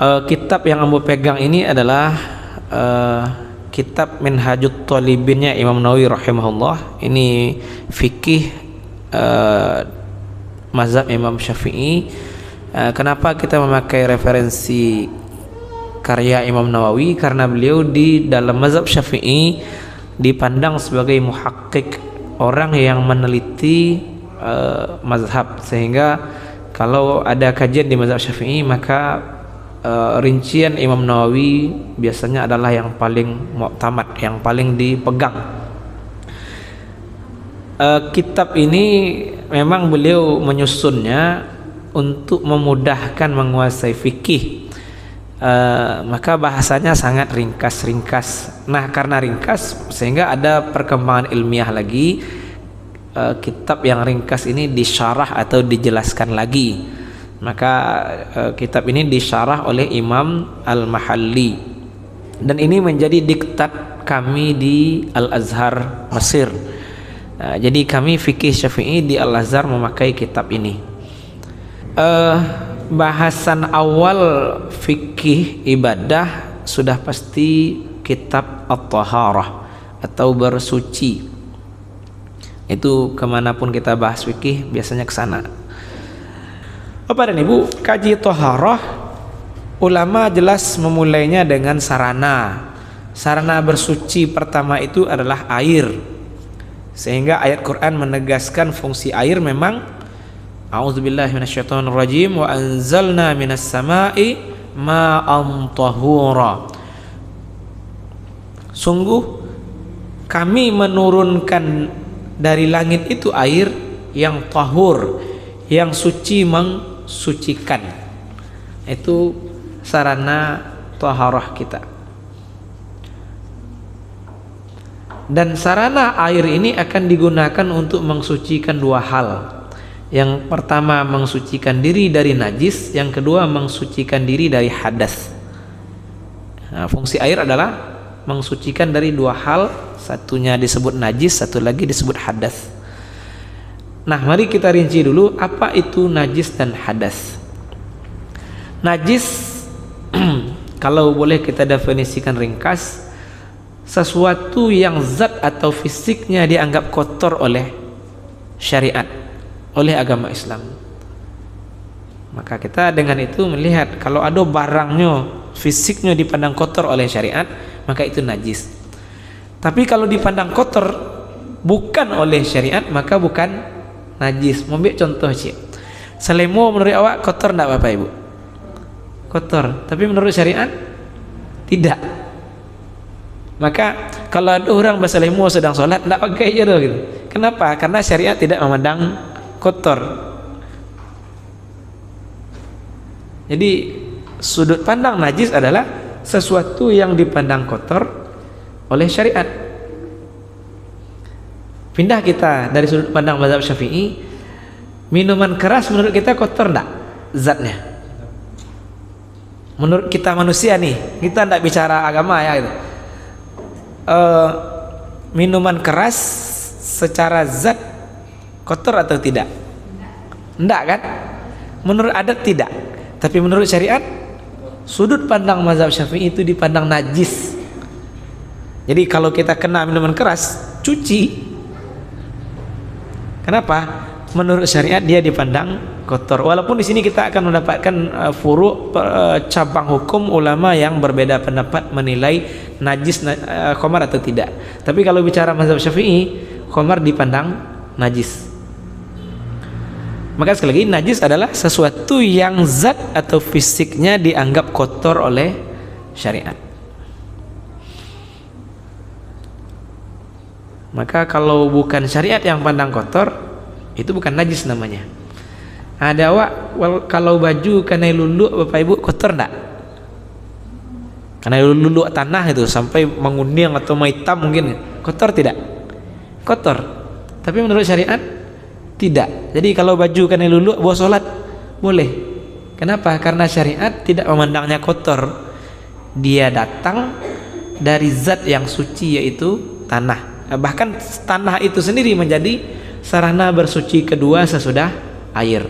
Kitab yang ambo pegang ini adalah kitab Minhajut Thalibinnya Imam Nawawi rahimahullah. Ini fikih mazhab Imam Syafi'i. Kenapa kita memakai referensi karya Imam Nawawi? Karena beliau di dalam mazhab Syafi'i dipandang sebagai muhakkik, orang yang meneliti mazhab, sehingga kalau ada kajian di mazhab Syafi'i maka rincian Imam Nawawi biasanya adalah yang paling mu'tamad, yang paling dipegang. Kitab ini memang beliau menyusunnya untuk memudahkan menguasai fikih, maka bahasanya sangat ringkas. Nah, karena ringkas sehingga ada perkembangan ilmiah lagi. Kitab yang ringkas ini disyarah atau dijelaskan lagi, maka kitab ini disyarah oleh Imam Al-Mahalli, dan ini menjadi diktat kami di Al-Azhar Mesir. Jadi kami fikih Syafi'i di Al-Azhar memakai kitab ini. Bahasan awal fikih ibadah sudah pasti kitab At-Taharah atau bersuci. Itu kemanapun kita bahas fikih biasanya ke sana. Bapak dan Ibu, kaji Taharah, ulama jelas memulainya dengan sarana. Sarana bersuci pertama itu adalah air. Sehingga ayat Quran menegaskan fungsi air memang a'udzubillahi minasyaitonirrajim wa anzalna minas sama'i ma'an tahura. Sungguh kami menurunkan dari langit itu air yang tahur, yang suci, mensucikan. Itu sarana taharah kita. Dan sarana air ini akan digunakan untuk mensucikan dua hal. Yang pertama mensucikan diri dari najis, yang kedua mensucikan diri dari hadas. Nah, fungsi air adalah mensucikan dari dua hal, satunya disebut najis, satu lagi disebut hadas. Nah, mari kita rinci dulu apa itu najis dan hadas. Najis kalau boleh kita definisikan ringkas, sesuatu yang zat atau fisiknya dianggap kotor oleh syariat, oleh agama Islam. Maka kita dengan itu melihat kalau ada barangnya, fisiknya dipandang kotor oleh syariat, maka itu najis. Tapi kalau dipandang kotor bukan oleh syariat, maka bukan najis. Mau ambil contoh cik, selemo menurut awak kotor enggak Bapak Ibu? Kotor, tapi menurut syariat tidak. Maka kalau ada orang berselemo sedang sholat, tidak pakai je gitu. Kenapa? Karena syariat tidak memandang kotor. Jadi sudut pandang najis adalah sesuatu yang dipandang kotor oleh syariat. Pindah kita dari sudut pandang mazhab Syafi'i, minuman keras menurut kita kotor enggak zatnya? Menurut kita manusia nih, kita tidak bicara agama ya gitu. Minuman keras secara zat kotor atau tidak? Enggak kan? Menurut adat tidak, tapi menurut syariat sudut pandang mazhab Syafi'i itu dipandang najis. Jadi kalau kita kena minuman keras, cuci. Kenapa? Menurut syariat dia dipandang kotor. Walaupun di sini kita akan mendapatkan cabang hukum ulama yang berbeda pendapat menilai najis khamar atau tidak. Tapi kalau bicara mazhab Syafi'i, khamar dipandang najis. Maka sekali lagi, najis adalah sesuatu yang zat atau fisiknya dianggap kotor oleh syariat. Maka kalau bukan syariat yang pandang kotor, itu bukan najis namanya. Ada awak kalau baju kena lulu Bapak Ibu kotor enggak? Karena lulu tanah itu sampai menguning atau hitam mungkin, kotor tidak? Kotor. Tapi menurut syariat tidak. Jadi kalau baju kena lulu bawa sholat boleh. Kenapa? Karena syariat tidak memandangnya kotor. Dia datang dari zat yang suci, yaitu tanah. Bahkan tanah itu sendiri menjadi sarana bersuci kedua sesudah air.